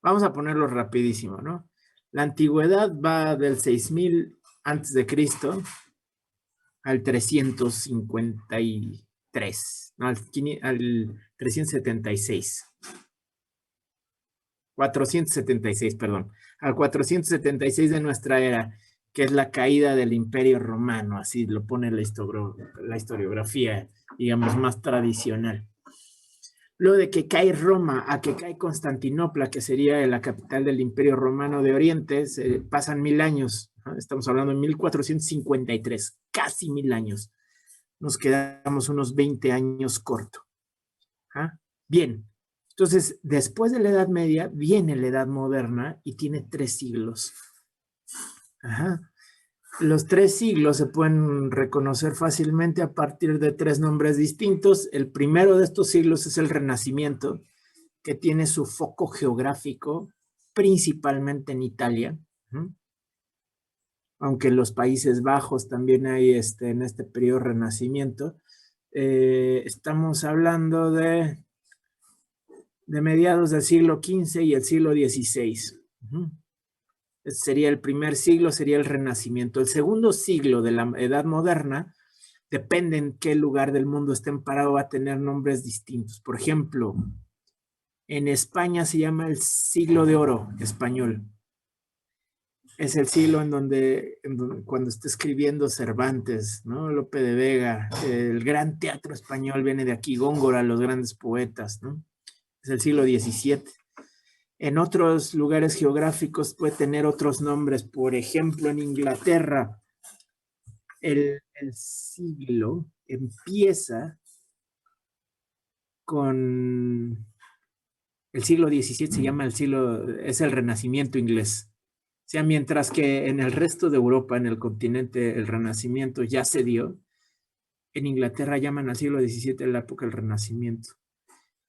Vamos a ponerlo rapidísimo, ¿no? La antigüedad va del 6000 antes de Cristo al 353, no, al 376. 476, perdón, al 476 de nuestra era, que es la caída del Imperio Romano, así lo pone la historiografía, digamos, más tradicional. Luego de que cae Roma a que cae Constantinopla, que sería la capital del Imperio Romano de Oriente, pasan 1000 años, ¿no? Estamos hablando de 1453, casi 1000 años. Nos quedamos unos 20 años corto. ¿Ah? Bien, entonces después de la Edad Media viene la Edad Moderna y tiene 3 siglos. Ajá. Los 3 siglos se pueden reconocer fácilmente a partir de 3 nombres distintos. El primero de estos siglos es el Renacimiento, que tiene su foco geográfico principalmente en Italia, aunque en los Países Bajos también hay en este periodo Renacimiento. Estamos hablando de mediados del siglo XV y el siglo XVI. Este sería el primer siglo, sería el Renacimiento. El segundo siglo de la Edad Moderna, depende en qué lugar del mundo estén parados, va a tener nombres distintos. Por ejemplo, en España se llama el siglo de oro español. Es el siglo en donde cuando está escribiendo Cervantes, ¿no? Lope de Vega, el gran teatro español viene de aquí, Góngora, los grandes poetas, ¿no? Es el siglo XVII. En otros lugares geográficos puede tener otros nombres. Por ejemplo, en Inglaterra, el siglo empieza con el siglo XVII, se llama es el Renacimiento inglés. O sea, mientras que en el resto de Europa, en el continente, el Renacimiento ya se dio, en Inglaterra llaman al siglo XVII la época del Renacimiento.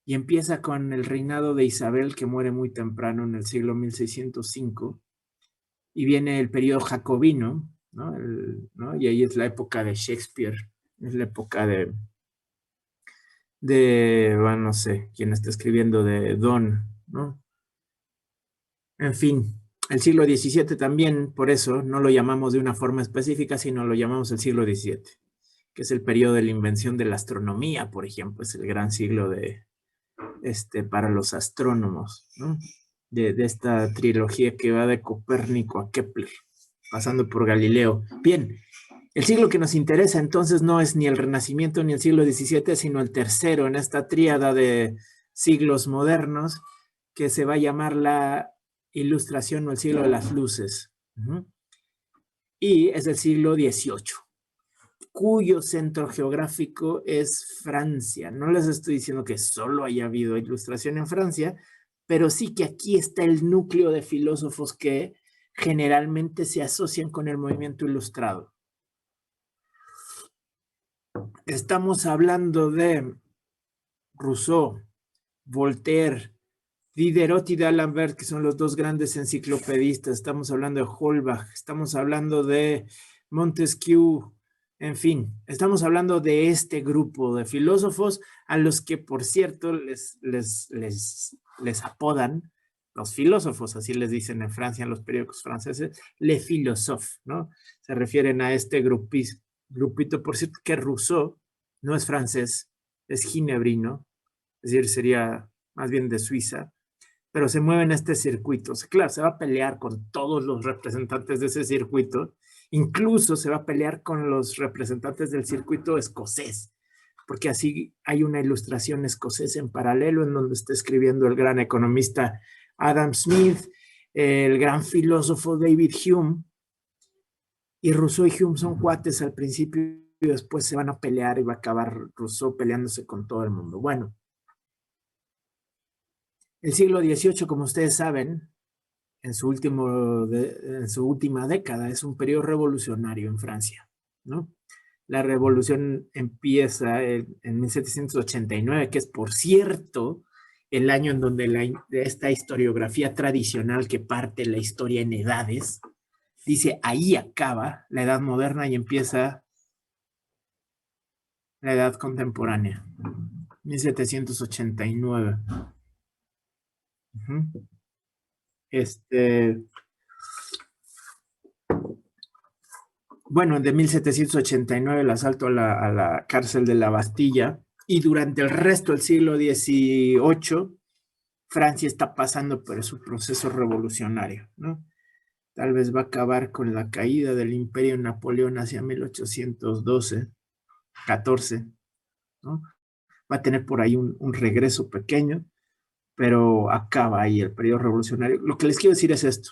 Y empieza con el reinado de Isabel, que muere muy temprano en el siglo 1605, y viene el periodo jacobino, ¿no? ¿no? Y ahí es la época de Shakespeare, es la época bueno, no sé, quién está escribiendo, de Donne, ¿no? En fin, el siglo XVII también, por eso, no lo llamamos de una forma específica, sino lo llamamos el siglo XVII, que es el periodo de la invención de la astronomía, por ejemplo, es el gran siglo para los astrónomos, ¿no? De esta trilogía que va de Copérnico a Kepler, pasando por Galileo. Bien, el siglo que nos interesa entonces no es ni el Renacimiento ni el siglo XVII, sino el tercero en esta tríada de siglos modernos, que se va a llamar la Ilustración o el siglo de las luces. Y es el siglo XVIII, cuyo centro geográfico es Francia. No les estoy diciendo que solo haya habido ilustración en Francia, pero sí que aquí está el núcleo de filósofos que generalmente se asocian con el movimiento ilustrado. Estamos hablando de Rousseau, Voltaire, Diderot y D'Alembert, que son los dos grandes enciclopedistas. Estamos hablando de Holbach, estamos hablando de Montesquieu, en fin, estamos hablando de este grupo de filósofos a los que, por cierto, les apodan los filósofos, así les dicen en Francia, en los periódicos franceses, les philosophes, ¿no? Se refieren a este grupito, por cierto, que Rousseau no es francés, es ginebrino, es decir, sería más bien de Suiza, pero se mueve en este circuito. O sea, claro, se va a pelear con todos los representantes de ese circuito, incluso se va a pelear con los representantes del circuito escocés, porque así hay una ilustración escocesa en paralelo en donde está escribiendo el gran economista Adam Smith, el gran filósofo David Hume, y Rousseau y Hume son cuates al principio y después se van a pelear y va a acabar Rousseau peleándose con todo el mundo. Bueno, el siglo XVIII, como ustedes saben, en su última década, es un periodo revolucionario en Francia, ¿no? La revolución empieza en 1789, que es, por cierto, el año en donde esta historiografía tradicional que parte la historia en edades, dice, ahí acaba la edad moderna y empieza la edad contemporánea, 1789. Bueno, de 1789 el asalto a la cárcel de la Bastilla, y durante el resto del siglo XVIII, Francia está pasando por su proceso revolucionario, ¿no? Tal vez va a acabar con la caída del Imperio Napoleón hacia 1812, 14, ¿no? Va a tener por ahí un regreso pequeño, pero acaba ahí el periodo revolucionario. Lo que les quiero decir es esto.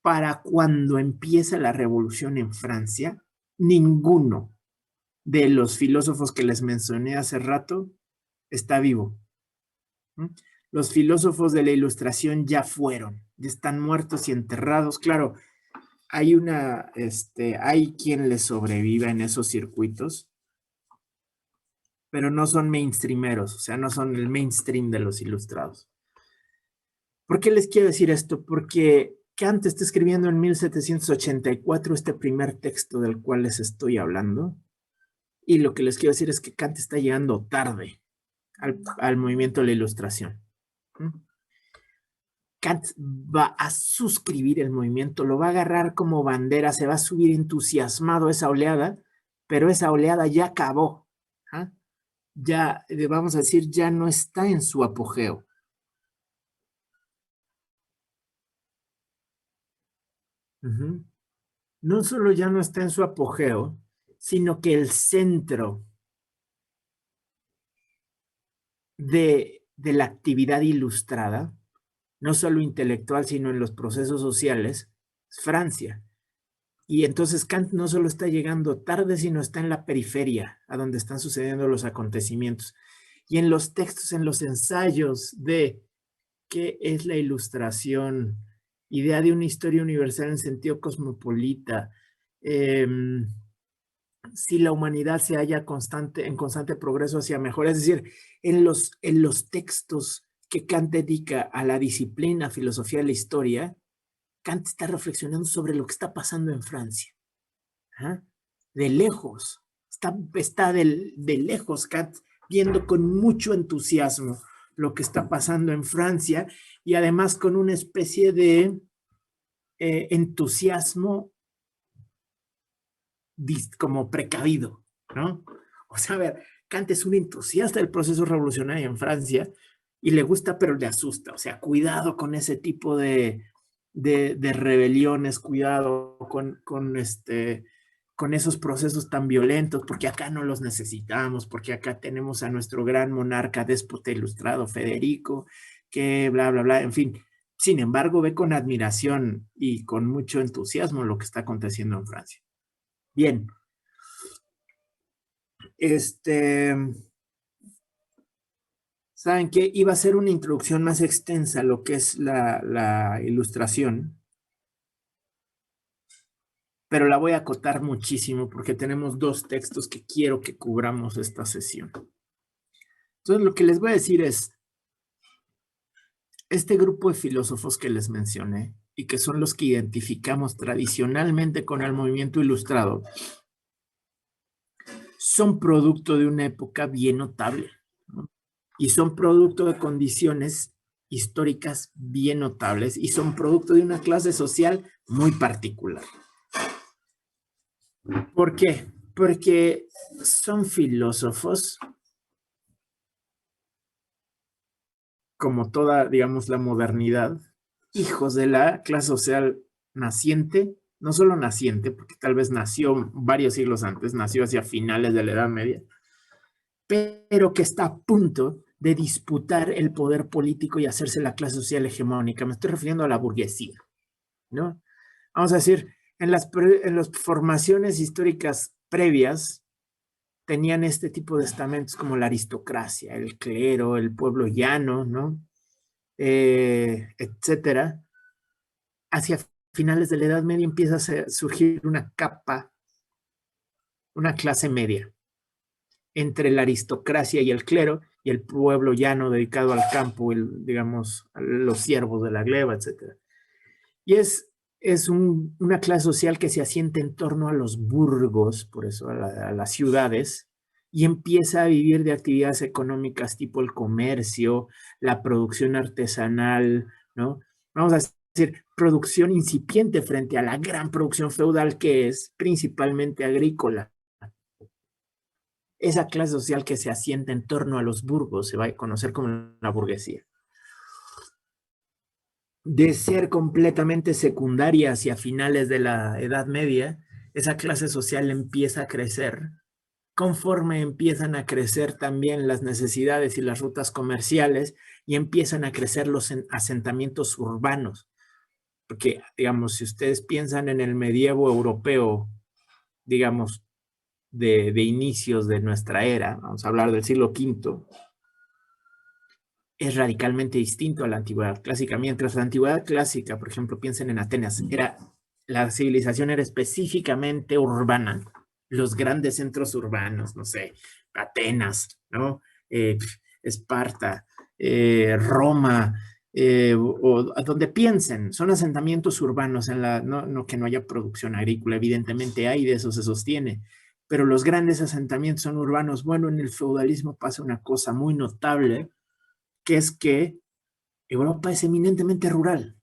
Para cuando empieza la revolución en Francia, ninguno de los filósofos que les mencioné hace rato está vivo. Los filósofos de la Ilustración ya fueron, ya están muertos y enterrados. Claro, hay quien les sobreviva en esos circuitos, pero no son mainstreameros, o sea, no son el mainstream de los ilustrados. ¿Por qué les quiero decir esto? Porque Kant está escribiendo en 1784 este primer texto del cual les estoy hablando, y lo que les quiero decir es que Kant está llegando tarde al movimiento de la Ilustración. Kant va a suscribir el movimiento, lo va a agarrar como bandera, se va a subir entusiasmado a esa oleada, pero esa oleada ya acabó. ¿Ah? Ya, vamos a decir, ya no está en su apogeo. No solo ya no está en su apogeo, sino que el centro de la actividad ilustrada, no solo intelectual, sino en los procesos sociales, es Francia. Y entonces Kant no solo está llegando tarde, sino está en la periferia, a donde están sucediendo los acontecimientos. Y en los textos, en los ensayos de qué es la ilustración, idea de una historia universal en sentido cosmopolita, si la humanidad se halla en constante progreso hacia mejor, es decir, en los textos que Kant dedica a la disciplina, filosofía de la historia, Kant está reflexionando sobre lo que está pasando en Francia. ¿Ah? De lejos, está de lejos Kant viendo con mucho entusiasmo lo que está pasando en Francia, y además con una especie de entusiasmo como precavido, ¿no? O sea, a ver, Kant es un entusiasta del proceso revolucionario en Francia y le gusta, pero le asusta. O sea, cuidado con ese tipo de rebeliones, cuidado con esos procesos tan violentos, porque acá no los necesitamos, porque acá tenemos a nuestro gran monarca déspota ilustrado, Federico, que bla, bla, bla, en fin. Sin embargo, ve con admiración y con mucho entusiasmo lo que está aconteciendo en Francia. Bien. ¿Saben qué? Iba a ser una introducción más extensa a lo que es la ilustración, pero la voy a acotar muchísimo porque tenemos dos textos que quiero que cubramos esta sesión. Entonces, lo que les voy a decir es, este grupo de filósofos que les mencioné y que son los que identificamos tradicionalmente con el movimiento ilustrado, son producto de una época bien notable, ¿no? Y son producto de condiciones históricas bien notables y son producto de una clase social muy particular. ¿Por qué? Porque son filósofos, como toda, digamos, la modernidad, hijos de la clase social naciente, no solo naciente, porque tal vez nació varios siglos antes, nació hacia finales de la Edad Media, pero que está a punto de disputar el poder político y hacerse la clase social hegemónica. Me estoy refiriendo a la burguesía, ¿no? Vamos a decir, en las formaciones históricas previas tenían este tipo de estamentos como la aristocracia, el clero, el pueblo llano, ¿no? Etcétera. Hacia finales de la Edad Media empieza a surgir una capa, una clase media, entre la aristocracia y el clero y el pueblo llano dedicado al campo, digamos, a los siervos de la gleba, etc. Y es una clase social que se asienta en torno a los burgos, por eso a las ciudades, y empieza a vivir de actividades económicas tipo el comercio, la producción artesanal, ¿no? vamos a decir, producción incipiente frente a la gran producción feudal que es principalmente agrícola. Esa clase social que se asienta en torno a los burgos se va a conocer como la burguesía. De ser completamente secundaria hacia finales de la Edad Media, esa clase social empieza a crecer conforme empiezan a crecer también las necesidades y las rutas comerciales y empiezan a crecer los asentamientos urbanos. Porque, digamos, si ustedes piensan en el medievo europeo, digamos, de inicios de nuestra era, vamos a hablar del siglo V, es radicalmente distinto a la antigüedad clásica. Mientras la antigüedad clásica, por ejemplo, piensen en Atenas, la civilización era específicamente urbana, los grandes centros urbanos, no sé, Atenas, ¿no? Esparta, Roma, o a donde piensen, son asentamientos urbanos, no que no haya producción agrícola, evidentemente hay, de eso se sostiene, pero los grandes asentamientos son urbanos. Bueno, en el feudalismo pasa una cosa muy notable, que es que Europa es eminentemente rural.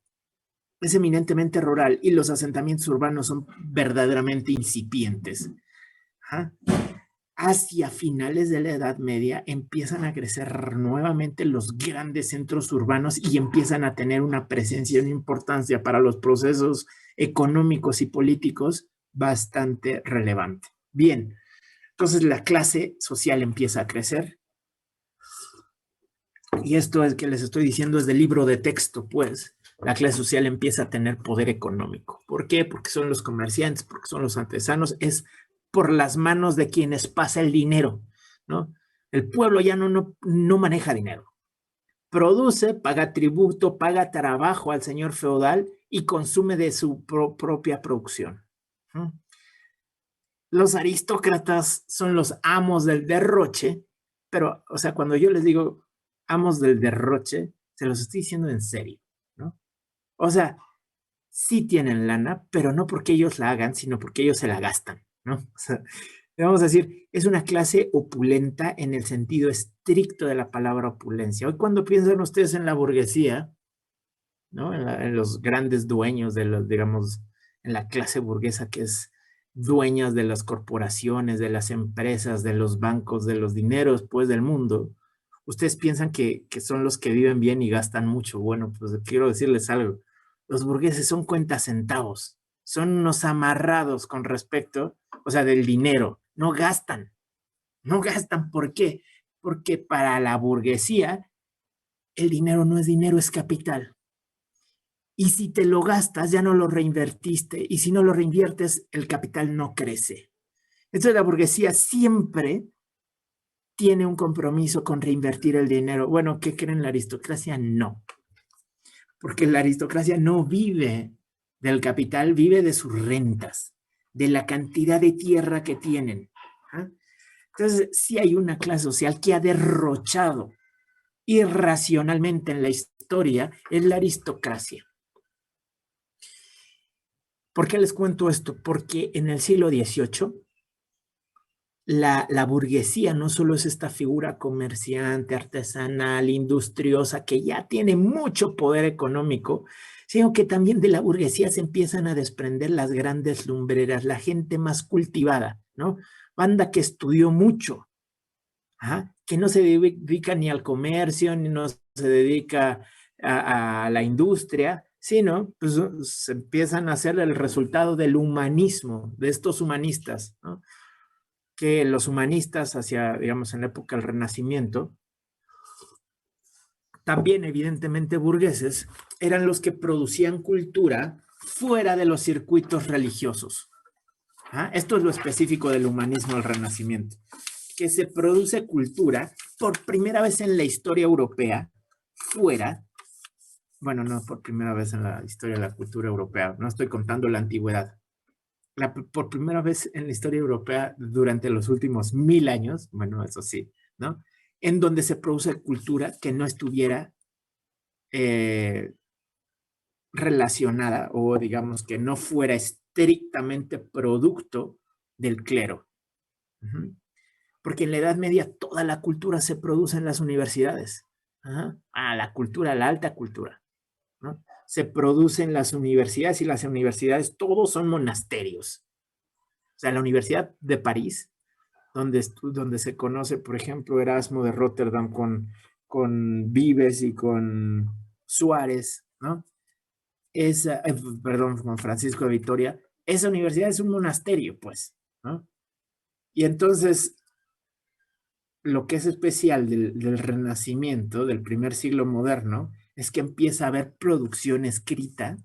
Es eminentemente rural y los asentamientos urbanos son verdaderamente incipientes. ¿Ah? Hacia finales de la Edad Media empiezan a crecer nuevamente los grandes centros urbanos y empiezan a tener una presencia y una importancia para los procesos económicos y políticos bastante relevante. Bien, entonces la clase social empieza a crecer. Y esto es que les estoy diciendo es del libro de texto, pues. La clase social empieza a tener poder económico. ¿Por qué? Porque son los comerciantes, porque son los artesanos, es por las manos de quienes pasa el dinero, ¿no? El pueblo ya no maneja dinero. Produce, paga tributo, paga trabajo al señor feudal y consume de su propia producción. Los aristócratas son los amos del derroche, pero, o sea, cuando yo les digo amos del derroche, se los estoy diciendo en serio, ¿no? O sea, sí tienen lana, pero no porque ellos la hagan, sino porque ellos se la gastan, ¿no? O sea, vamos a decir, es una clase opulenta en el sentido estricto de la palabra opulencia. Hoy cuando piensan ustedes en la burguesía, ¿no? En los grandes dueños de los, digamos, en la clase burguesa que es dueñas de las corporaciones, de las empresas, de los bancos, de los dineros, pues, del mundo, ustedes piensan que son los que viven bien y gastan mucho. Bueno, pues quiero decirles algo. Los burgueses son cuentacenavos, son unos amarrados con respecto, o sea, del dinero. No gastan, no gastan. ¿Por qué? Porque para la burguesía el dinero no es dinero, es capital. Y si te lo gastas, ya no lo reinvertiste. Y si no lo reinviertes, el capital no crece. Entonces la burguesía siempre tiene un compromiso con reinvertir el dinero. Bueno, ¿qué creen la aristocracia? No. Porque la aristocracia no vive del capital, vive de sus rentas, de la cantidad de tierra que tienen. ¿Ah? Entonces, sí hay una clase social que ha derrochado irracionalmente en la historia, es la aristocracia. ¿Por qué les cuento esto? Porque en el siglo XVIII la burguesía no solo es esta figura comerciante, artesanal, industriosa, que ya tiene mucho poder económico, sino que también de la burguesía se empiezan a desprender las grandes lumbreras, la gente más cultivada, ¿no? Banda que estudió mucho, que no se dedica ni al comercio, ni no se dedica a la industria, sino pues se empiezan a hacer el resultado del humanismo, de estos humanistas, ¿no? Que los humanistas hacia, digamos, en la época del Renacimiento, también evidentemente burgueses, eran los que producían cultura fuera de los circuitos religiosos. Esto es lo específico del humanismo del Renacimiento, que se produce cultura por primera vez en la historia europea fuera, bueno, no por primera vez en la historia de la cultura europea, no estoy contando la antigüedad, por primera vez en la historia europea durante los últimos 1000 años, bueno, eso sí, ¿no? En donde se produce cultura que no estuviera relacionada o digamos que no fuera estrictamente producto del clero. Porque en la Edad Media toda la cultura se produce en las universidades. La cultura, la alta cultura, ¿no? se produce en las universidades, y las universidades todos son monasterios. O sea, la Universidad de París, donde se conoce, por ejemplo, Erasmo de Rotterdam con Vives y con Suárez, ¿no? Perdón, con Francisco de Vitoria, esa universidad es un monasterio, pues, ¿no? Y entonces, lo que es especial del Renacimiento, del primer siglo moderno, es que empieza a haber producción escrita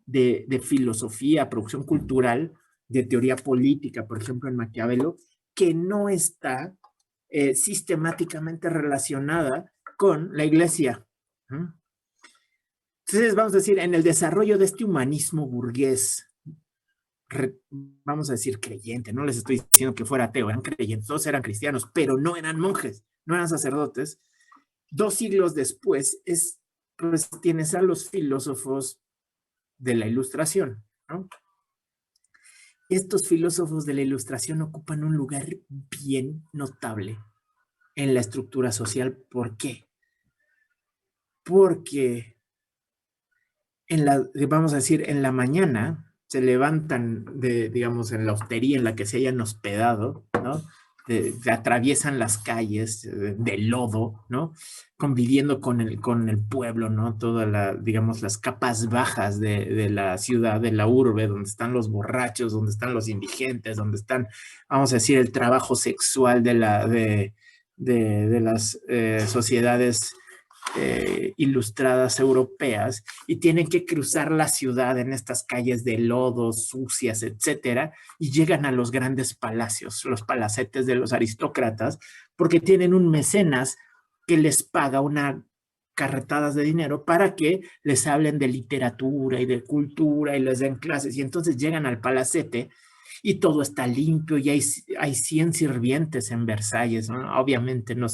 de filosofía, producción cultural, de teoría política, por ejemplo, en Maquiavelo, que no está sistemáticamente relacionada con la iglesia. ¿Mm? Entonces, vamos a decir, en el desarrollo de este humanismo burgués, vamos a decir creyente, no les estoy diciendo que fuera ateo, eran creyentes, todos eran cristianos, pero no eran monjes, no eran sacerdotes. 2 siglos después, pues tienes a los filósofos de la Ilustración, ¿no? Estos filósofos de la Ilustración ocupan un lugar bien notable en la estructura social. ¿Por qué? Porque vamos a decir, en la mañana se levantan digamos, en la hostería en la que se hayan hospedado, ¿no? Atraviesan las calles de lodo, ¿no? Conviviendo con el pueblo, ¿no? Digamos, las capas bajas de la ciudad, de la urbe, donde están los borrachos, donde están los indigentes, donde están, vamos a decir, el trabajo sexual de las sociedades ilustradas europeas, y tienen que cruzar la ciudad en estas calles de lodo, sucias, etcétera, y llegan a los grandes palacios, los palacetes de los aristócratas, porque tienen un mecenas que les paga una carretadas de dinero para que les hablen de literatura y de cultura y les den clases, y entonces llegan al palacete y todo está limpio y hay 100 sirvientes en Versalles, ¿no? Obviamente no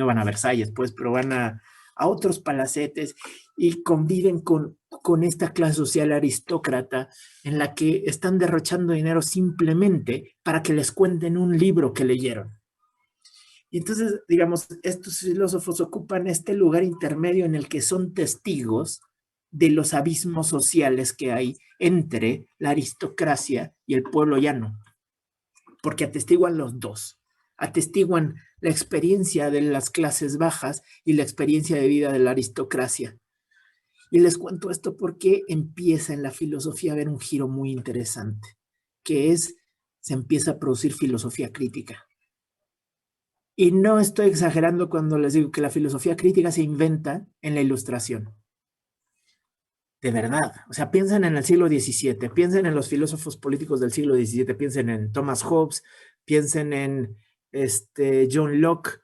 van a Versalles, pues, pero van a otros palacetes y conviven con esta clase social aristócrata en la que están derrochando dinero simplemente para que les cuenten un libro que leyeron. Y entonces, digamos, estos filósofos ocupan este lugar intermedio en el que son testigos de los abismos sociales que hay entre la aristocracia y el pueblo llano, porque atestiguan los dos, atestiguan la experiencia de las clases bajas y la experiencia de vida de la aristocracia. Y les cuento esto porque empieza en la filosofía a haber un giro muy interesante, que se empieza a producir filosofía crítica. Y no estoy exagerando cuando les digo que la filosofía crítica se inventa en la Ilustración. De verdad. O sea, piensen en el siglo XVII, piensen en los filósofos políticos del siglo XVII, piensen en Thomas Hobbes, piensen en John Locke.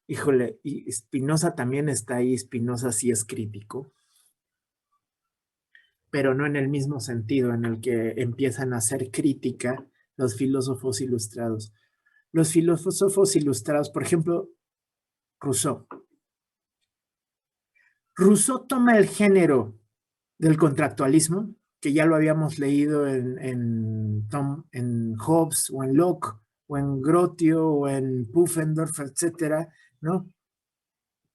Híjole, y Spinoza también está ahí. Spinoza sí es crítico, pero no en el mismo sentido en el que empiezan a hacer crítica los filósofos ilustrados. Los filósofos ilustrados, por ejemplo, Rousseau. Rousseau toma el género del contractualismo, que ya lo habíamos leído en Hobbes o en Locke o en Grotio o en Pufendorf, etcétera, ¿no?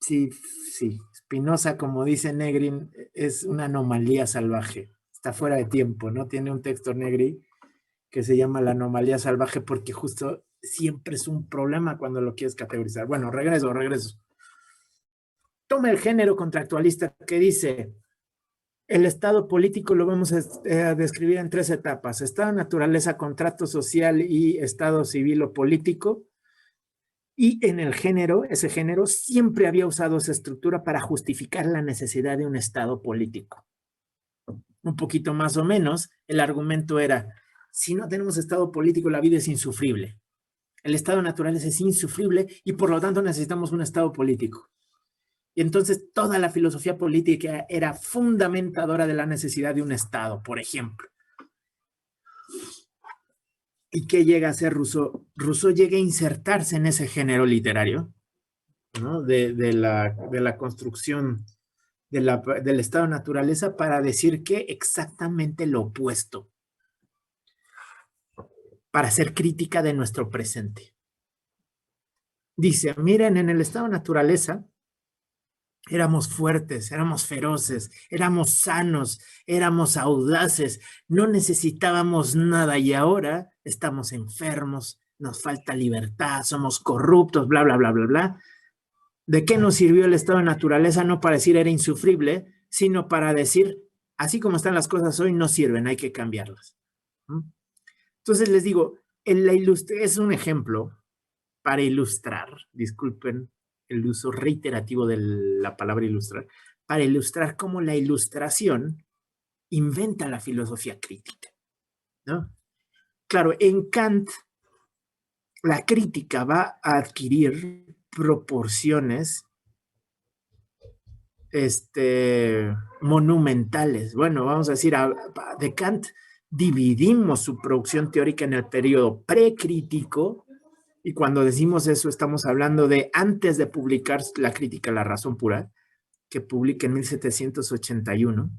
Sí, sí. Spinoza, como dice Negri, es una anomalía salvaje. Está fuera de tiempo, ¿no? Tiene un texto Negri que se llama La anomalía salvaje porque justo siempre es un problema cuando lo quieres categorizar. Bueno, regreso. Toma el género contractualista que dice: el estado político lo vamos a describir en 3 etapas: estado, naturaleza, contrato social y estado civil o político. Y en el género, ese género siempre había usado esa estructura para justificar la necesidad de un estado político. Un poquito más o menos, el argumento era: si no tenemos estado político, la vida es insufrible. El estado natural es insufrible y por lo tanto necesitamos un estado político. Y entonces toda la filosofía política era fundamentadora de la necesidad de un estado, por ejemplo. ¿Y qué llega a hacer Rousseau? Rousseau llega a insertarse en ese género literario, ¿no? de la construcción del estado de naturaleza, para decir que exactamente lo opuesto, para hacer crítica de nuestro presente. Dice: miren, en el estado de naturaleza éramos fuertes, éramos feroces, éramos sanos, éramos audaces, no necesitábamos nada y ahora estamos enfermos, nos falta libertad, somos corruptos, bla, bla, bla, bla, bla. ¿De qué nos sirvió el estado de naturaleza? No para decir era insufrible, sino para decir, así como están las cosas hoy, no sirven, hay que cambiarlas. Entonces les digo, es un ejemplo para ilustrar, disculpen el uso reiterativo de la palabra ilustrar, para ilustrar cómo la ilustración inventa la filosofía crítica, ¿no? Claro, en Kant la crítica va a adquirir proporciones monumentales. Bueno, vamos a decir, de Kant dividimos su producción teórica en el periodo precrítico, y cuando decimos eso estamos hablando de antes de publicar la crítica a la razón pura, que publica en 1781,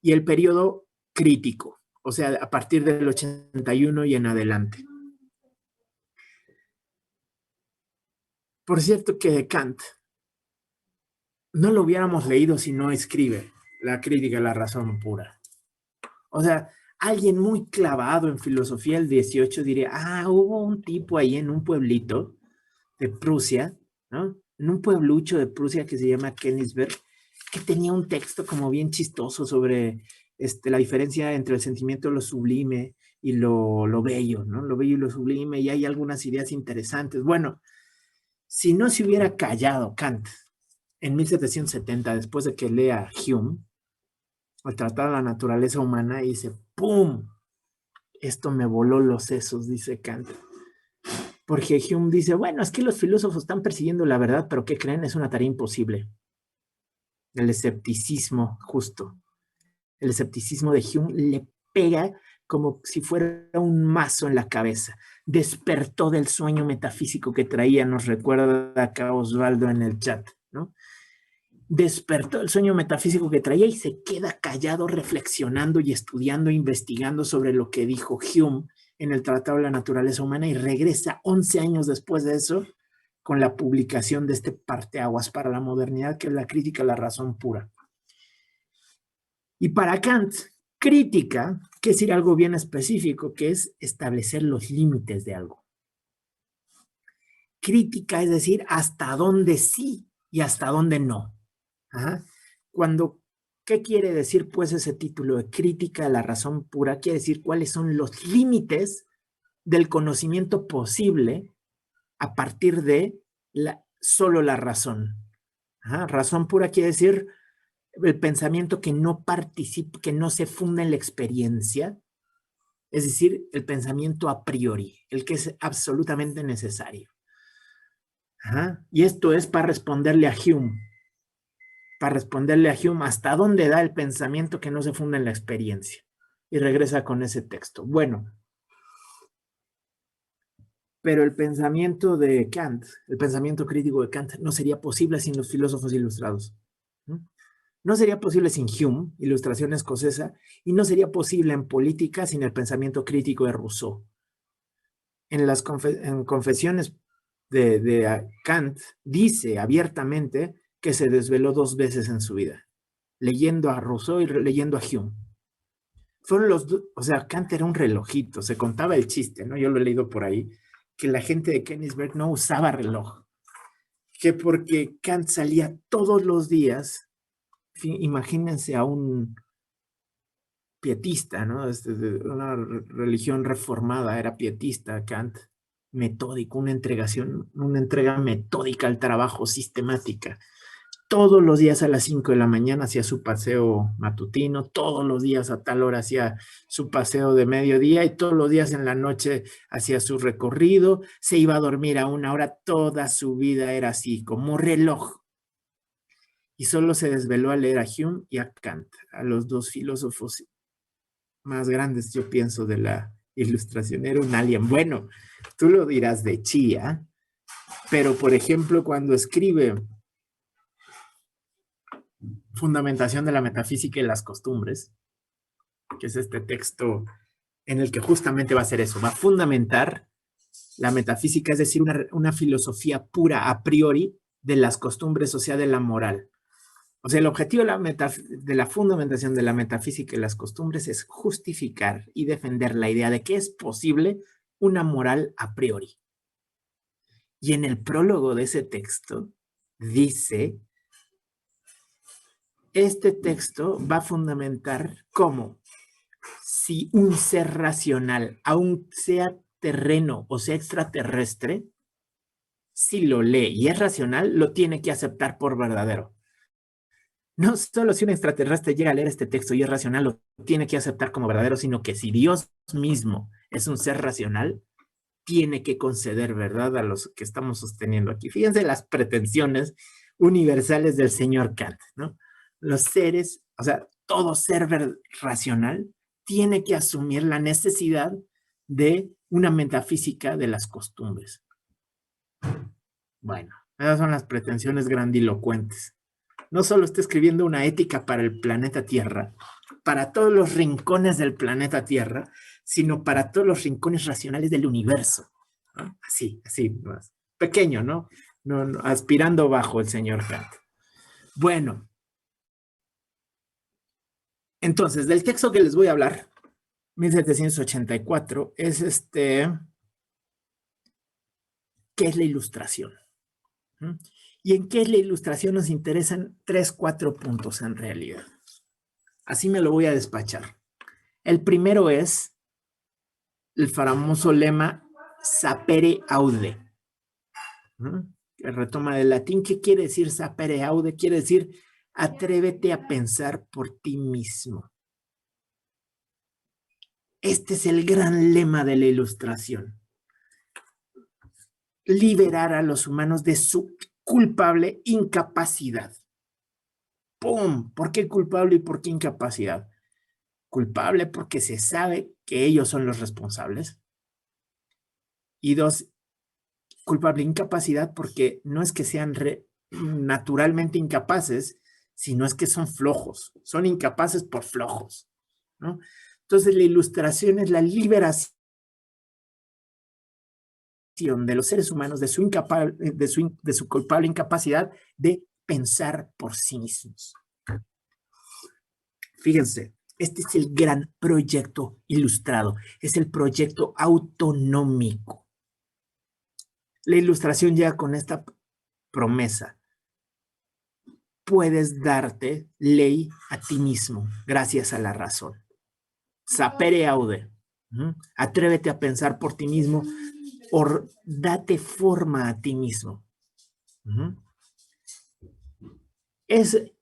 y el periodo crítico, o sea, a partir del 81 y en adelante. Por cierto que Kant no lo hubiéramos leído si no escribe la crítica a la razón pura. O sea, alguien muy clavado en filosofía del 18 diría, hubo un tipo ahí en un pueblito de Prusia, ¿no? En un pueblucho de Prusia que se llama Königsberg, que tenía un texto como bien chistoso sobre la diferencia entre el sentimiento de lo sublime y lo bello, ¿no? Lo bello y lo sublime, y hay algunas ideas interesantes. Bueno, si no se hubiera callado Kant en 1770, después de que lea Hume, al tratar la naturaleza humana, y dice, ¡pum! Esto me voló los sesos, dice Kant. Porque Hume dice, bueno, es que los filósofos están persiguiendo la verdad, pero ¿qué creen? Es una tarea imposible. El escepticismo, justo. El escepticismo de Hume le pega como si fuera un mazo en la cabeza. Despertó del sueño metafísico que traía, nos recuerda acá Osvaldo en el chat, ¿no? Despertó el sueño metafísico que traía y se queda callado reflexionando y estudiando, investigando sobre lo que dijo Hume en el Tratado de la Naturaleza Humana, y regresa 11 años después de eso con la publicación de este parteaguas para la modernidad, que es la crítica a la razón pura. Y para Kant, crítica quiere decir algo bien específico, que es establecer los límites de algo. Crítica es decir hasta dónde sí y hasta dónde no. ¿Qué quiere decir pues ese título de crítica a la razón pura? Quiere decir cuáles son los límites del conocimiento posible a partir de solo la razón. Razón pura quiere decir el pensamiento que no participa, que no se funda en la experiencia, es decir, el pensamiento a priori, el que es absolutamente necesario. Y esto es para responderle a Hume. Hasta dónde da el pensamiento que no se funda en la experiencia. Y regresa con ese texto. Bueno, pero el pensamiento de Kant, el pensamiento crítico de Kant, no sería posible sin los filósofos ilustrados. No sería posible sin Hume, Ilustración escocesa, y no sería posible en política sin el pensamiento crítico de Rousseau. En las confesiones de Kant, dice abiertamente que se desveló 2 veces en su vida, leyendo a Rousseau y leyendo a Hume. Fueron los dos, o sea, Kant era un relojito, se contaba el chiste, ¿no? Yo lo he leído por ahí, que la gente de Königsberg no usaba reloj, que porque Kant salía todos los días, imagínense a un pietista, ¿no? De una religión reformada, era pietista Kant, metódico, una entrega metódica al trabajo, sistemática. Todos los días a las 5 de la mañana hacía su paseo matutino, todos los días a tal hora hacía su paseo de mediodía, y todos los días en la noche hacía su recorrido, se iba a dormir a 1 hora, toda su vida era así, como reloj. Y solo se desveló a leer a Hume y a Kant, a los 2 filósofos más grandes, yo pienso, de la Ilustración. Era un alien. Bueno, tú lo dirás de chía, pero por ejemplo, cuando escribe Fundamentación de la Metafísica y las Costumbres, que es este texto en el que justamente va a hacer eso, va a fundamentar la metafísica, es decir, una filosofía pura a priori de las costumbres, o sea, de la moral. O sea, el objetivo de la fundamentación de la metafísica y las costumbres es justificar y defender la idea de que es posible una moral a priori. Y en el prólogo de ese texto dice, este texto va a fundamentar cómo si un ser racional, aun sea terreno o sea extraterrestre, si lo lee y es racional, lo tiene que aceptar por verdadero. No solo si un extraterrestre llega a leer este texto y es racional, lo tiene que aceptar como verdadero, sino que si Dios mismo es un ser racional, tiene que conceder verdad a los que estamos sosteniendo aquí. Fíjense las pretensiones universales del señor Kant, ¿no? Los seres, o sea, todo ser racional tiene que asumir la necesidad de una metafísica de las costumbres. Bueno, esas son las pretensiones grandilocuentes. No solo está escribiendo una ética para el planeta Tierra, para todos los rincones del planeta Tierra, sino para todos los rincones racionales del universo. ¿No? Así, más pequeño, ¿no? No, aspirando bajo el señor Kant. Bueno, entonces, del texto que les voy a hablar, 1784, es ¿qué es la ilustración? ¿Y en qué es la ilustración? Nos interesan 4 puntos en realidad. Así me lo voy a despachar. El primero es el famoso lema sapere aude, que retoma del latín. ¿Qué quiere decir sapere aude? Quiere decir atrévete a pensar por ti mismo. Este es el gran lema de la ilustración. Liberar a los humanos de su culpable incapacidad. ¡Pum! ¿Por qué culpable y por qué incapacidad? Culpable porque se sabe que ellos son los responsables. Y 2, culpable incapacidad porque no es que sean naturalmente incapaces, sino es que son flojos. Son incapaces por flojos, ¿no? Entonces la ilustración es la liberación de los seres humanos de su culpable incapacidad de pensar por sí mismos. Fíjense, este es el gran proyecto ilustrado, es el proyecto autonómico. La ilustración llega con esta promesa. Puedes darte ley a ti mismo gracias a la razón. Sapere aude. Atrévete a pensar por ti mismo o date forma a ti mismo.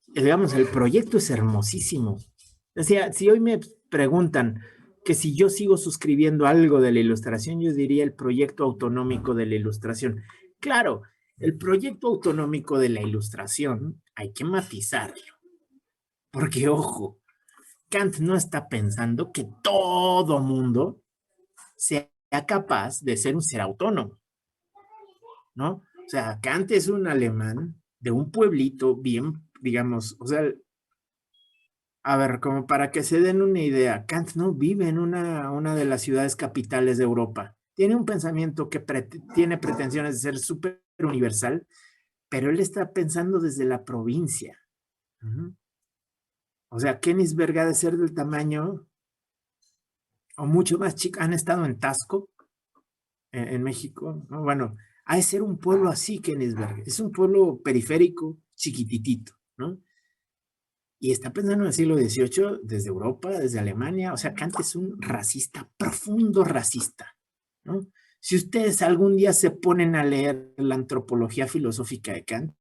Digamos, el proyecto es hermosísimo. O sea, si hoy me preguntan que si yo sigo suscribiendo algo de la ilustración, yo diría el proyecto autonómico de la ilustración. Claro, el proyecto autonómico de la ilustración hay que matizarlo. Porque, ojo, Kant no está pensando que todo mundo sea capaz de ser un ser autónomo, ¿no? O sea, Kant es un alemán de un pueblito bien, digamos, o sea, a ver, como para que se den una idea, Kant no vive en una de las ciudades capitales de Europa. Tiene un pensamiento que tiene pretensiones de ser súper universal, pero él está pensando desde la provincia. O sea, Königsberg ha de ser del tamaño o mucho más chico. Han estado en Tasco, en México, ¿no? Bueno, ha de ser un pueblo así, Königsberg. Es un pueblo periférico, chiquititito, ¿no? Y está pensando en el siglo XVIII desde Europa, desde Alemania. O sea, Kant es un racista, profundo racista, ¿no? Si ustedes algún día se ponen a leer la antropología filosófica de Kant,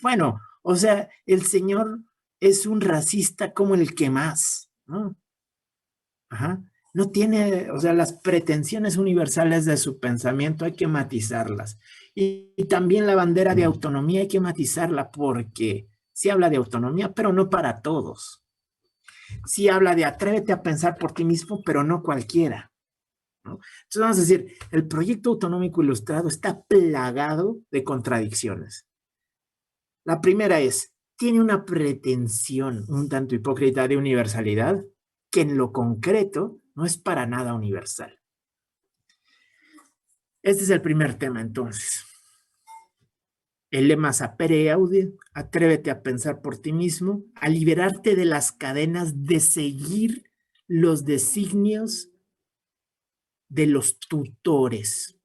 bueno, o sea, el señor es un racista como el que más, ¿no? Ajá. No tiene, o sea, las pretensiones universales de su pensamiento hay que matizarlas. Y también la bandera de autonomía hay que matizarla porque sí habla de autonomía, pero no para todos. Sí habla de atrévete a pensar por ti mismo, pero no cualquiera, ¿no? Entonces vamos a decir, el proyecto autonómico ilustrado está plagado de contradicciones. La primera es, tiene una pretensión un tanto hipócrita de universalidad que en lo concreto no es para nada universal. Este es el primer tema, entonces. El lema sapere aude, atrévete a pensar por ti mismo, a liberarte de las cadenas de seguir los designios de los tutores.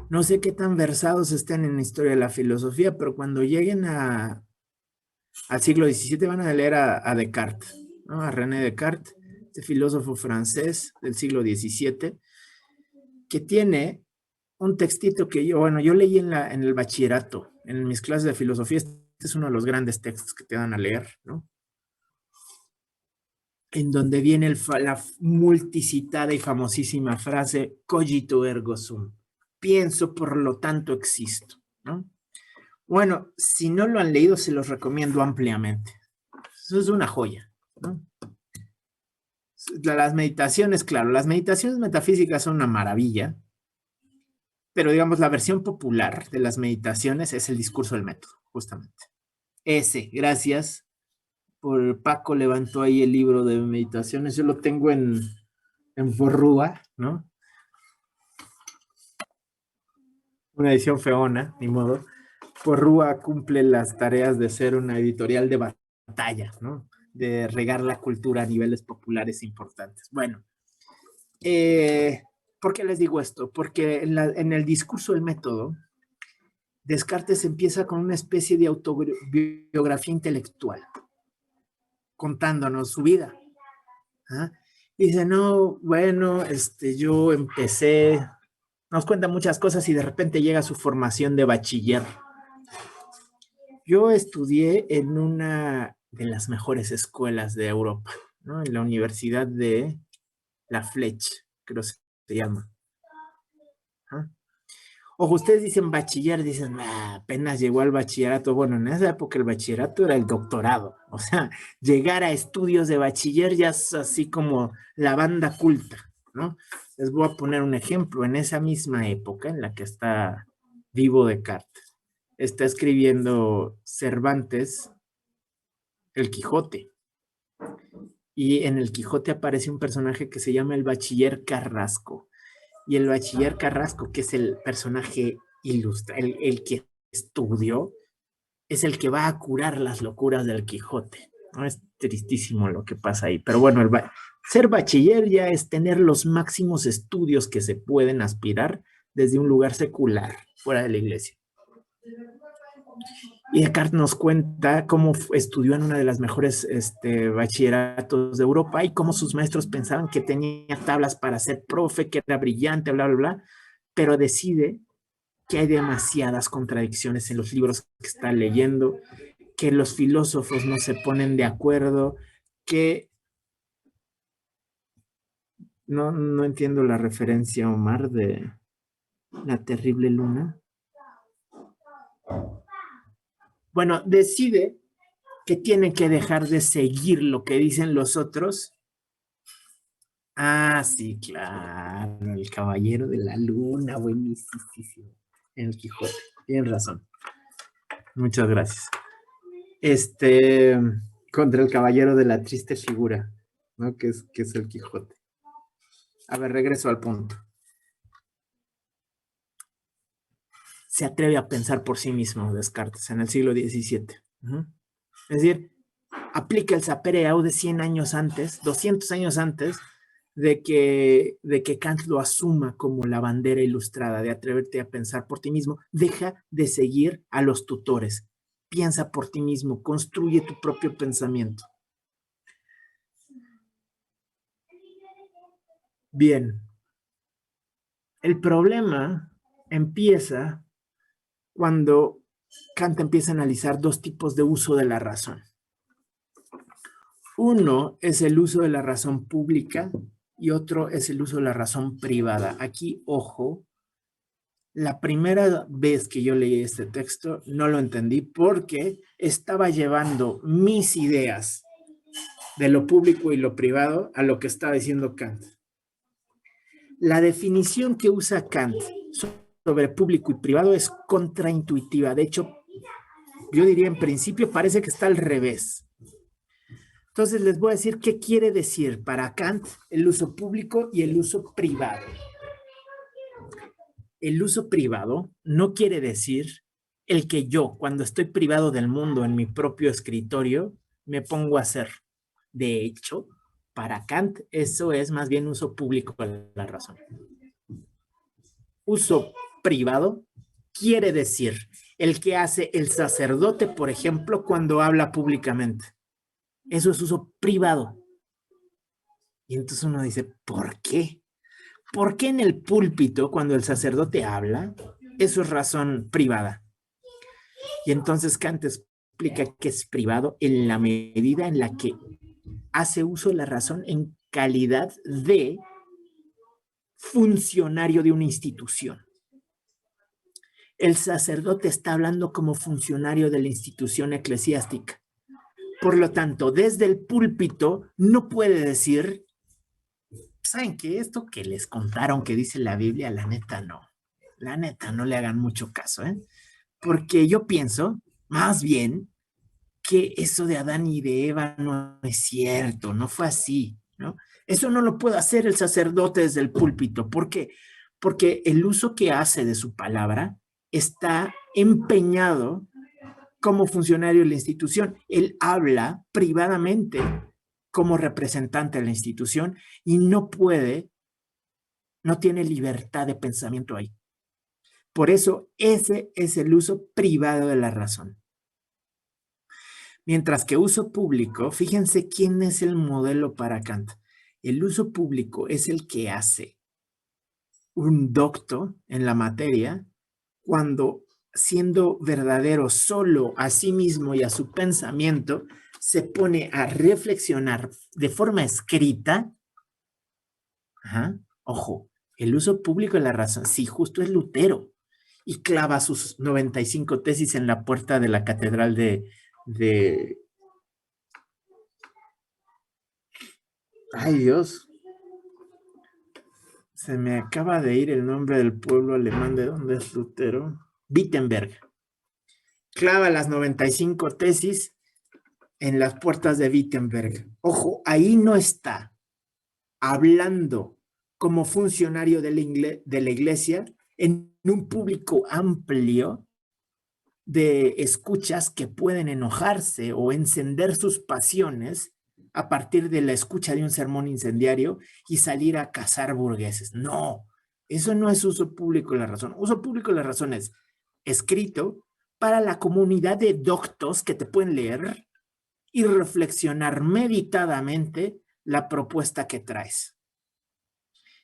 No sé qué tan versados estén en la historia de la filosofía, pero cuando lleguen al siglo XVII van a leer a Descartes, ¿no? A René Descartes, este filósofo francés del siglo XVII, que tiene un textito que yo leí en el bachillerato, en mis clases de filosofía. Este es uno de los grandes textos que te dan a leer, ¿no? En donde viene la multicitada y famosísima frase cogito ergo sum. Pienso, por lo tanto existo, ¿no? Bueno, si no lo han leído, se los recomiendo ampliamente. Eso es una joya, ¿no? Las meditaciones, claro, las meditaciones metafísicas son una maravilla, pero digamos, la versión popular de las meditaciones es el discurso del método, justamente. Ese, gracias. Por Paco levantó ahí el libro de meditaciones, yo lo tengo en Forrúa, ¿no? Una edición feona, ni modo. Forrúa cumple las tareas de ser una editorial de batalla, ¿no? De regar la cultura a niveles populares importantes. Bueno, ¿por qué les digo esto? Porque en el discurso del método, Descartes empieza con una especie de autobiografía intelectual, contándonos su vida. ¿Ah? Y dice, no, bueno, yo empecé, nos cuenta muchas cosas y de repente llega su formación de bachiller. Yo estudié en una de las mejores escuelas de Europa, ¿no? En la Universidad de La Fleche, creo que se llama. ¿Ah? Ojo, ustedes dicen bachiller, dicen, apenas llegó al bachillerato. Bueno, en esa época el bachillerato era el doctorado. O sea, llegar a estudios de bachiller ya es así como la banda culta, ¿no? Les voy a poner un ejemplo. En esa misma época en la que está vivo Descartes, está escribiendo Cervantes El Quijote. Y en El Quijote aparece un personaje que se llama el Bachiller Carrasco. Y el Bachiller Carrasco, que es el personaje ilustre, el que estudió, es el que va a curar las locuras del Quijote, ¿no? Es tristísimo lo que pasa ahí. Pero bueno, ser bachiller ya es tener los máximos estudios que se pueden aspirar desde un lugar secular, fuera de la iglesia. Y Descartes nos cuenta cómo estudió en una de las mejores bachilleratos de Europa y cómo sus maestros pensaban que tenía tablas para ser profe, que era brillante, bla, bla, bla, pero decide que hay demasiadas contradicciones en los libros que está leyendo, que los filósofos no se ponen de acuerdo, que no entiendo la referencia, Omar, de La Terrible Luna. Bueno, decide que tiene que dejar de seguir lo que dicen los otros. Ah, sí, claro, el Caballero de la Luna, buenísimo. En el Quijote, tienes razón. Muchas gracias. Contra el Caballero de la Triste Figura, ¿no? Que es el Quijote. A ver, regreso al punto. Se atreve a pensar por sí mismo Descartes en el siglo XVII. Es decir, aplica el sapere aude 100 años antes, 200 años antes de que Kant lo asuma como la bandera ilustrada de atreverte a pensar por ti mismo. Deja de seguir a los tutores. Piensa por ti mismo, construye tu propio pensamiento. Bien. El problema empieza cuando Kant empieza a analizar dos tipos de uso de la razón. Uno es el uso de la razón pública y otro es el uso de la razón privada. Aquí, ojo, la primera vez que yo leí este texto no lo entendí porque estaba llevando mis ideas de lo público y lo privado a lo que estaba diciendo Kant. La definición que usa Kant sobre público y privado es contraintuitiva. De hecho, yo diría en principio parece que está al revés. Entonces les voy a decir qué quiere decir para Kant el uso público y el uso privado. El uso privado no quiere decir el que yo, cuando estoy privado del mundo en mi propio escritorio, me pongo a hacer. De hecho, para Kant, eso es más bien uso público de la razón. Uso privado quiere decir el que hace el sacerdote, por ejemplo, cuando habla públicamente. Eso es uso privado. Y entonces uno dice, ¿por qué? ¿Por qué en el púlpito, cuando el sacerdote habla, eso es razón privada? Y entonces Kant explica que es privado en la medida en la que hace uso de la razón en calidad de funcionario de una institución. El sacerdote está hablando como funcionario de la institución eclesiástica. Por lo tanto, desde el púlpito no puede decir, ¿saben qué? Esto que les contaron que dice la Biblia, la neta no. La neta no le hagan mucho caso, ¿eh? Porque yo pienso, más bien, que eso de Adán y de Eva no es cierto, no fue así, ¿no? Eso no lo puede hacer el sacerdote desde el púlpito. ¿Por qué? Porque el uso que hace de su palabra está empeñado como funcionario de la institución. Él habla privadamente como representante de la institución y no puede, no tiene libertad de pensamiento ahí. Por eso ese es el uso privado de la razón. Mientras que uso público, fíjense quién es el modelo para Kant. El uso público es el que hace un docto en la materia cuando, siendo verdadero solo a sí mismo y a su pensamiento, se pone a reflexionar de forma escrita. Ajá, ojo, el uso público de la razón, sí, justo es Lutero, y clava sus 95 tesis en la puerta de la catedral de... Ay, Dios, se me acaba de ir el nombre del pueblo alemán de donde es Lutero. Wittenberg. Clava las 95 tesis en las puertas de Wittenberg. Ojo, ahí no está hablando como funcionario de la iglesia en un público amplio de escuchas que pueden enojarse o encender sus pasiones a partir de la escucha de un sermón incendiario y salir a cazar burgueses. No, eso no es uso público de la razón. Uso público de la razón es escrito para la comunidad de doctos que te pueden leer y reflexionar meditadamente la propuesta que traes.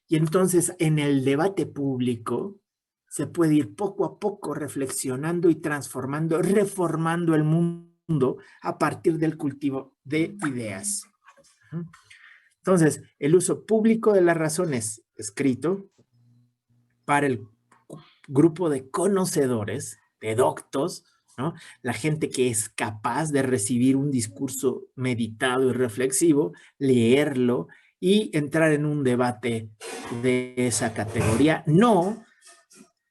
Y entonces en el debate público se puede ir poco a poco reflexionando y transformando, reformando el mundo a partir del cultivo de ideas. Entonces, el uso público de la razón es escrito para el grupo de conocedores, de doctos, ¿no? La gente que es capaz de recibir un discurso meditado y reflexivo, leerlo y entrar en un debate de esa categoría, no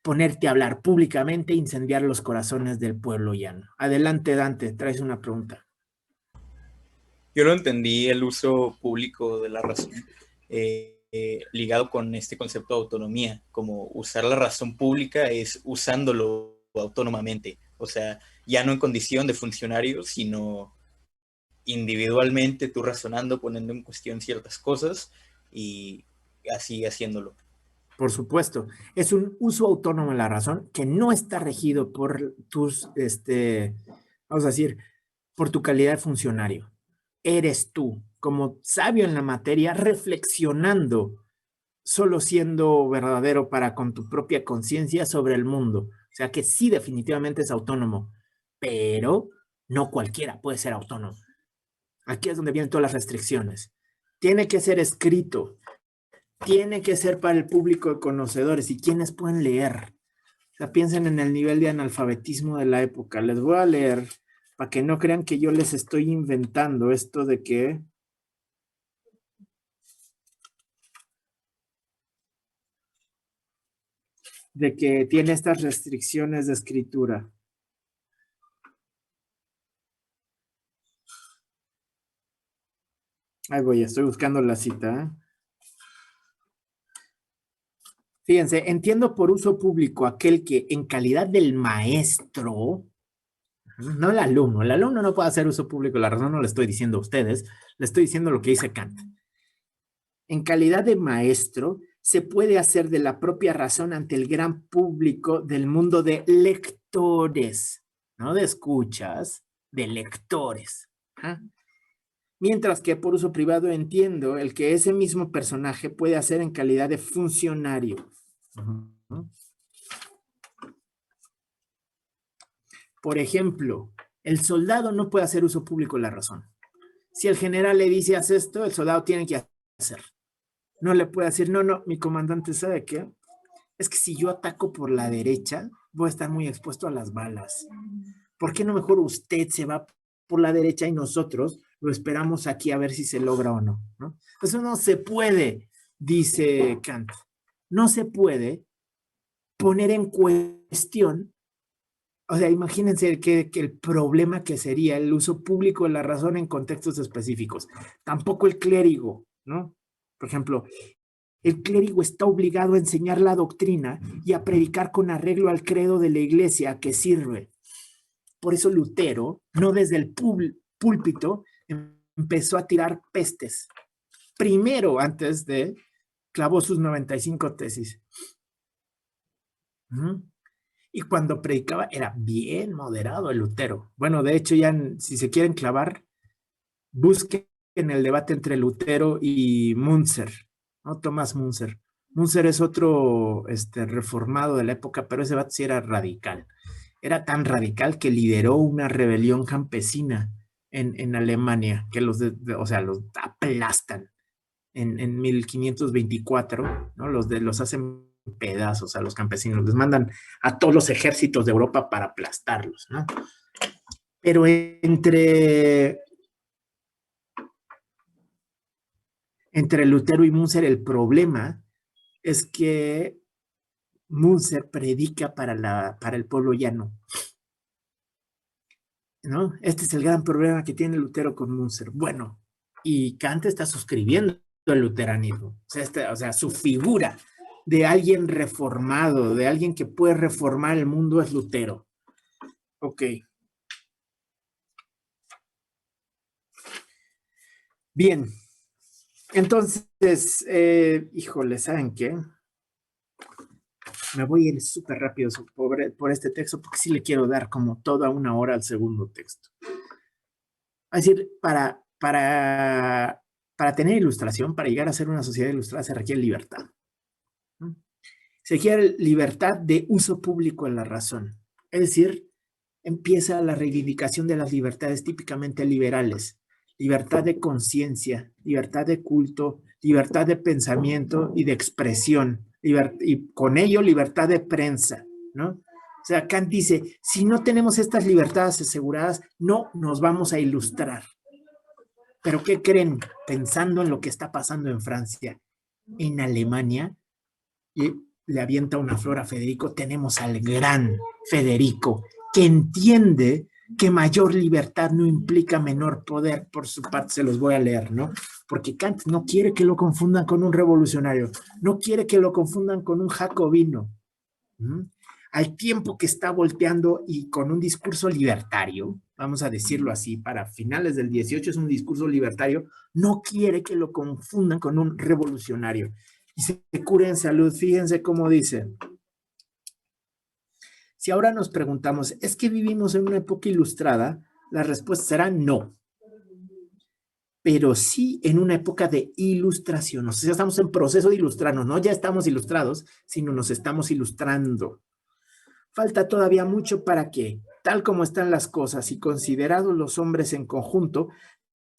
ponerte a hablar públicamente e incendiar los corazones del pueblo llano. Adelante, Dante, traes una pregunta. Yo lo entendí el uso público de la razón ligado con este concepto de autonomía, como usar la razón pública es usándolo autónomamente, o sea, ya no en condición de funcionario, sino individualmente tú razonando, poniendo en cuestión ciertas cosas y así haciéndolo. Por supuesto, es un uso autónomo de la razón que no está regido por tus, vamos a decir, por tu calidad de funcionario. Eres tú, como sabio en la materia, reflexionando, solo siendo verdadero para con tu propia conciencia sobre el mundo. O sea que sí, definitivamente es autónomo, pero no cualquiera puede ser autónomo. Aquí es donde vienen todas las restricciones. Tiene que ser escrito, tiene que ser para el público de conocedores y quienes pueden leer. O sea, piensen en el nivel de analfabetismo de la época. Les voy a leer para que no crean que yo les estoy inventando esto de que tiene estas restricciones de escritura. Ahí voy, estoy buscando la cita. Fíjense, entiendo por uso público aquel que en calidad del maestro, no el alumno no puede hacer uso público, la razón no le estoy diciendo a ustedes, le estoy diciendo lo que dice Kant. En calidad de maestro, se puede hacer de la propia razón ante el gran público del mundo de lectores, no de escuchas, de lectores. ¿Ah? Mientras que por uso privado entiendo el que ese mismo personaje puede hacer en calidad de funcionario. Por ejemplo, el soldado no puede hacer uso público de la razón. Si el general le dice haz esto, el soldado tiene que hacer. No le puede decir, no, mi comandante sabe qué. Es que si yo ataco por la derecha, voy a estar muy expuesto a las balas. ¿Por qué no mejor usted se va por la derecha y nosotros lo esperamos aquí a ver si se logra o no? ¿No? Eso no se puede, dice Kant. No se puede poner en cuestión, o sea, imagínense que el problema que sería el uso público de la razón en contextos específicos. Tampoco el clérigo, ¿no? Por ejemplo, el clérigo está obligado a enseñar la doctrina y a predicar con arreglo al credo de la iglesia que sirve. Por eso Lutero, no desde el púlpito, empezó a tirar pestes. Primero, antes de clavó sus 95 tesis. Y cuando predicaba era bien moderado el Lutero. Bueno, de hecho, ya si se quieren clavar, busquen el debate entre Lutero y Münzer, ¿no? Thomas Münzer. Münzer es otro reformado de la época, pero ese debate sí era radical. Era tan radical que lideró una rebelión campesina en Alemania, que los aplastan en 1524, ¿no? Los hacen pedazos a los campesinos, les mandan a todos los ejércitos de Europa para aplastarlos, ¿no? Pero entre Lutero y Münzer el problema es que Münzer predica para el pueblo llano, ¿no? Este es el gran problema que tiene Lutero con Münzer. Bueno, y Kant está suscribiendo el luteranismo, o sea, su figura de alguien reformado, de alguien que puede reformar el mundo es Lutero. Ok. Bien. Entonces, híjole, ¿saben qué? Me voy a ir súper rápido por este texto porque sí le quiero dar como toda una hora al segundo texto. Es decir, para tener ilustración, para llegar a ser una sociedad ilustrada se requiere libertad. Se requiere libertad de uso público de la razón. Es decir, empieza la reivindicación de las libertades típicamente liberales. Libertad de conciencia, libertad de culto, libertad de pensamiento y de expresión. Y con ello libertad de prensa, ¿no? O sea, Kant dice, si no tenemos estas libertades aseguradas, no nos vamos a ilustrar. ¿Pero qué creen? Pensando en lo que está pasando en Francia, en Alemania, y le avienta una flor a Federico, tenemos al gran Federico, que entiende que mayor libertad no implica menor poder. Por su parte, se los voy a leer, ¿no? Porque Kant no quiere que lo confundan con un revolucionario, no quiere que lo confundan con un jacobino. Al tiempo que está volteando y con un discurso libertario, vamos a decirlo así, para finales del 18 es un discurso libertario, no quiere que lo confundan con un revolucionario. Y se cure en salud. Fíjense cómo dice. Si ahora nos preguntamos, ¿es que vivimos en una época ilustrada? La respuesta será no. Pero sí en una época de ilustración. O sea, estamos en proceso de ilustrarnos. No ya estamos ilustrados, sino nos estamos ilustrando. Falta todavía mucho para que, tal como están las cosas y considerados los hombres en conjunto,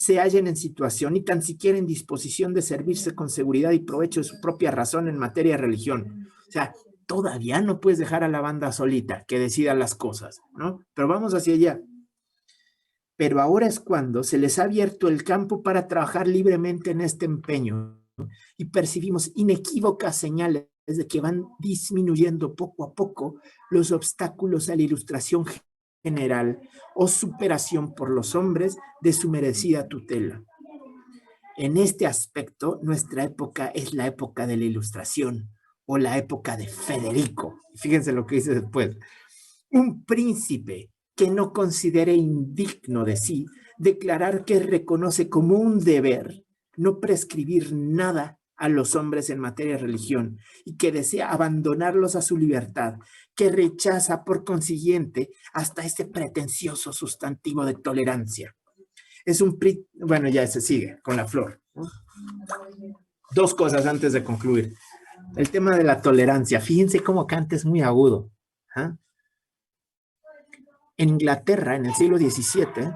se hallen en situación y tan siquiera en disposición de servirse con seguridad y provecho de su propia razón en materia de religión. O sea, todavía no puedes dejar a la banda solita que decida las cosas, ¿no? Pero vamos hacia allá. Pero ahora es cuando se les ha abierto el campo para trabajar libremente en este empeño y percibimos inequívocas señales de que van disminuyendo poco a poco los obstáculos a la ilustración general o superación por los hombres de su merecida tutela. En este aspecto, nuestra época es la época de la ilustración, o la época de Federico. Fíjense lo que dice después. Un príncipe que no considere indigno de sí declarar que reconoce como un deber no prescribir nada a los hombres en materia de religión y que desea abandonarlos a su libertad, que rechaza por consiguiente hasta ese pretencioso sustantivo de tolerancia. Es un bueno, ya se sigue con la flor. Dos cosas antes de concluir. El tema de la tolerancia. Fíjense cómo Kant es muy agudo. ¿Ah? En Inglaterra, en el siglo XVII,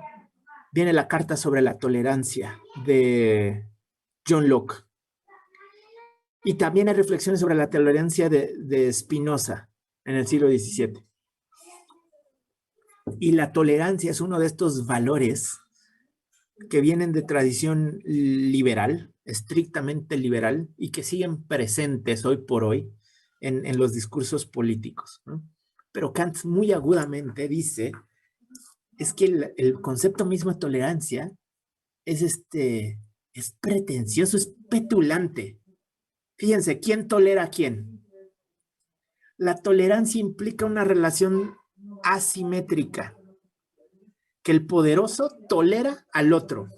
viene la carta sobre la tolerancia de John Locke. Y también hay reflexiones sobre la tolerancia de Spinoza en el siglo XVII. Y la tolerancia es uno de estos valores que vienen de tradición liberal, estrictamente liberal, y que siguen presentes hoy por hoy en los discursos políticos, ¿no? Pero Kant muy agudamente dice, es que el concepto mismo de tolerancia es pretencioso, es petulante. Fíjense, ¿quién tolera a quién? La tolerancia implica una relación asimétrica, que el poderoso tolera al otro.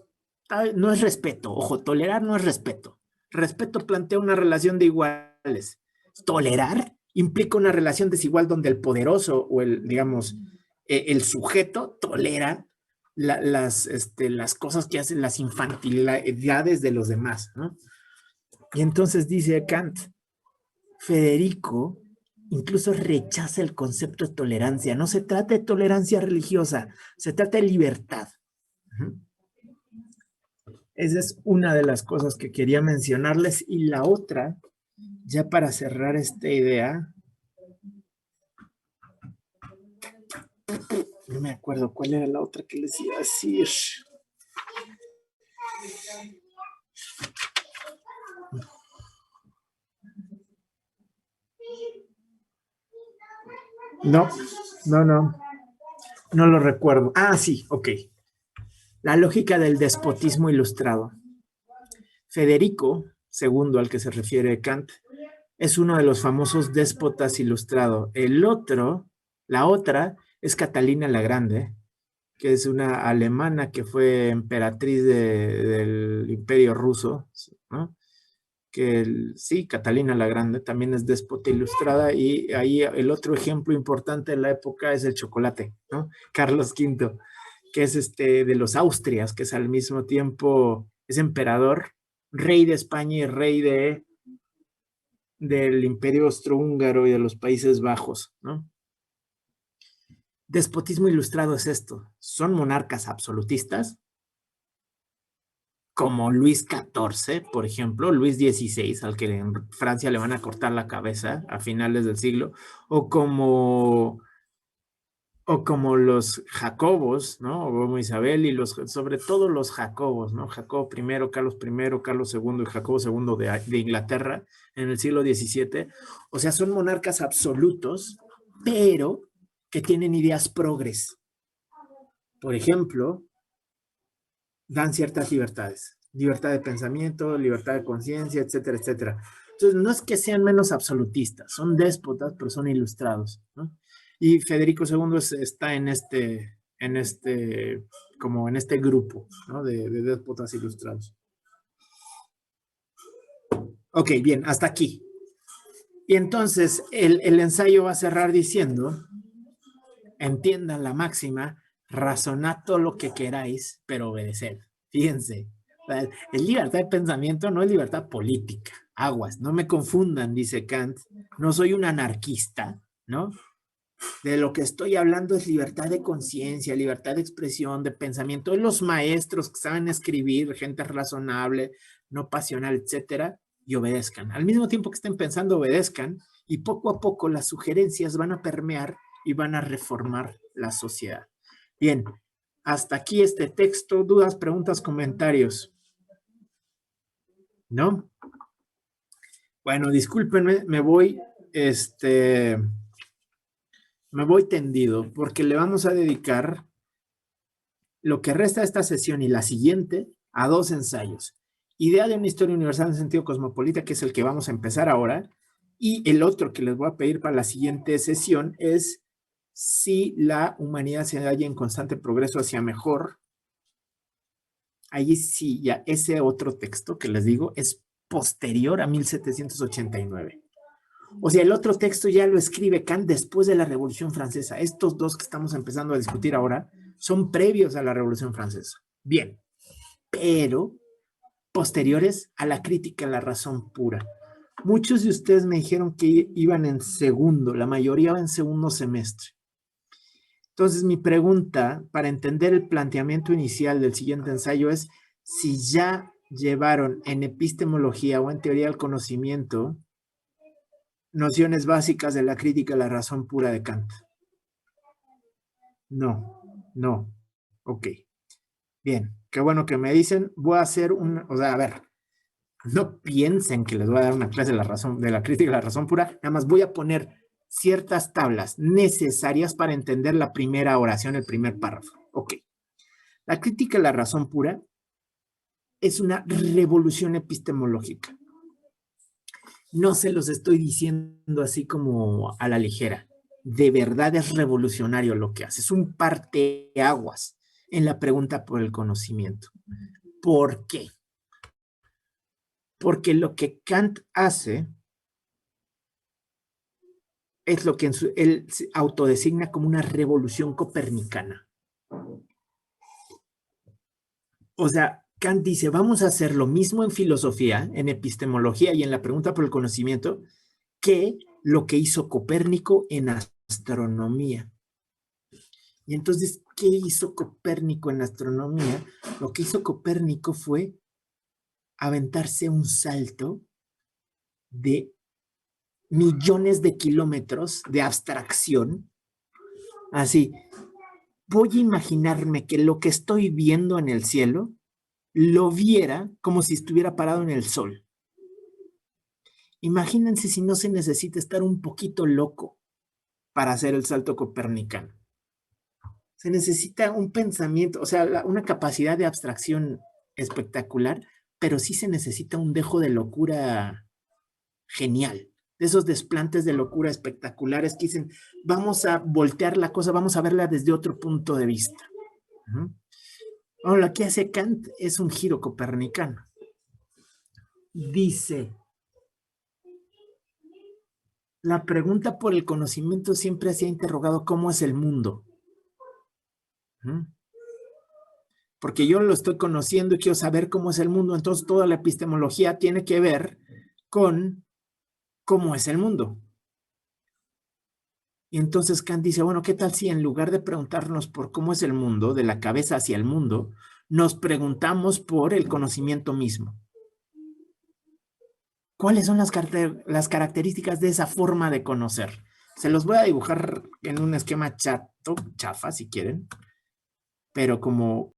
No es respeto, ojo, tolerar no es respeto. Respeto plantea una relación de iguales. Tolerar implica una relación desigual donde el poderoso o el sujeto tolera las cosas que hacen, las infantilidades de los demás, ¿no? Y entonces dice Kant, Federico incluso rechaza el concepto de tolerancia. No se trata de tolerancia religiosa, se trata de libertad. Esa es una de las cosas que quería mencionarles. Y la otra, ya para cerrar esta idea, no me acuerdo cuál era la otra que les iba a decir. No lo recuerdo. Ah, sí, ok. La lógica del despotismo ilustrado. Federico II, al que se refiere Kant, es uno de los famosos déspotas ilustrados. La otra es Catalina la Grande, que es una alemana que fue emperatriz del Imperio Ruso, ¿no? Sí, Catalina la Grande también es déspota ilustrada, y ahí el otro ejemplo importante de la época es el chocolate, ¿no? Carlos V, que es de los Austrias, que es al mismo tiempo, es emperador, rey de España y rey del Imperio Austrohúngaro y de los Países Bajos, ¿no? Despotismo ilustrado es esto, son monarcas absolutistas, como Luis XIV, por ejemplo, Luis XVI, al que en Francia le van a cortar la cabeza a finales del siglo, o como los Jacobos, ¿no? O como Isabel y sobre todo los Jacobos, ¿no? Jacobo I, Carlos I, Carlos II y Jacobo II de Inglaterra en el siglo XVII. O sea, son monarcas absolutos, pero que tienen ideas progres. Por ejemplo, dan ciertas libertades, libertad de pensamiento, libertad de conciencia, etcétera, etcétera. Entonces, no es que sean menos absolutistas, son déspotas, pero son ilustrados, ¿no? Y Federico II está en este grupo, ¿no? de déspotas ilustrados. Ok, bien, hasta aquí. Y entonces, el ensayo va a cerrar diciendo, entiendan la máxima, razonad todo lo que queráis, pero obedeced. Fíjense, es libertad de pensamiento, no es libertad política. Aguas, no me confundan, dice Kant. No soy un anarquista, ¿no? De lo que estoy hablando es libertad de conciencia, libertad de expresión, de pensamiento. De los maestros que saben escribir, gente razonable, no pasional, etcétera, y obedezcan. Al mismo tiempo que estén pensando, obedezcan, y poco a poco las sugerencias van a permear y van a reformar la sociedad. Bien, hasta aquí este texto. ¿Dudas, preguntas, comentarios? ¿No? Bueno, discúlpenme, me voy tendido porque le vamos a dedicar lo que resta de esta sesión y la siguiente a dos ensayos. Idea de una historia universal en sentido cosmopolita, que es el que vamos a empezar ahora, Y el otro que les voy a pedir para la siguiente sesión es si la humanidad se halla en constante progreso hacia mejor. Ahí sí, ya ese otro texto que les digo es posterior a 1789. O sea, el otro texto ya lo escribe Kant después de la Revolución Francesa. Estos dos que estamos empezando a discutir ahora son previos a la Revolución Francesa. Bien, pero posteriores a la crítica a la razón pura. Muchos de ustedes me dijeron que iban en segundo, la mayoría va en segundo semestre. Entonces, mi pregunta para entender el planteamiento inicial del siguiente ensayo es si ya llevaron en epistemología o en teoría del conocimiento nociones básicas de la crítica a la razón pura de Kant. No. Ok. Bien, qué bueno que me dicen. Voy a hacer o sea, a ver, no piensen que les voy a dar una clase de la crítica a la razón pura, nada más voy a poner ciertas tablas necesarias para entender la primera oración, el primer párrafo. Ok. La crítica a la razón pura es una revolución epistemológica. No se los estoy diciendo así como a la ligera. De verdad es revolucionario lo que hace. Es un parteaguas en la pregunta por el conocimiento. ¿Por qué? Porque lo que Kant hace es lo que él autodesigna como una revolución copernicana. O sea, Kant dice, vamos a hacer lo mismo en filosofía, en epistemología y en la pregunta por el conocimiento, que lo que hizo Copérnico en astronomía. Y entonces, ¿qué hizo Copérnico en astronomía? Lo que hizo Copérnico fue aventarse un salto de millones de kilómetros de abstracción. Así, voy a imaginarme que lo que estoy viendo en el cielo lo viera como si estuviera parado en el sol. Imagínense si no se necesita estar un poquito loco para hacer el salto copernicano. Se necesita un pensamiento, o sea, una capacidad de abstracción espectacular, pero sí se necesita un dejo de locura genial, de esos desplantes de locura espectaculares que dicen, vamos a voltear la cosa, vamos a verla desde otro punto de vista. Ahora, lo que hace Kant es un giro copernicano. Dice, la pregunta por el conocimiento siempre se ha interrogado cómo es el mundo. Porque yo lo estoy conociendo y quiero saber cómo es el mundo, entonces toda la epistemología tiene que ver con cómo es el mundo. Y entonces Kant dice, bueno, ¿qué tal si en lugar de preguntarnos por cómo es el mundo, de la cabeza hacia el mundo, nos preguntamos por el conocimiento mismo? ¿Cuáles son las características de esa forma de conocer? Se los voy a dibujar en un esquema chafa, si quieren, pero como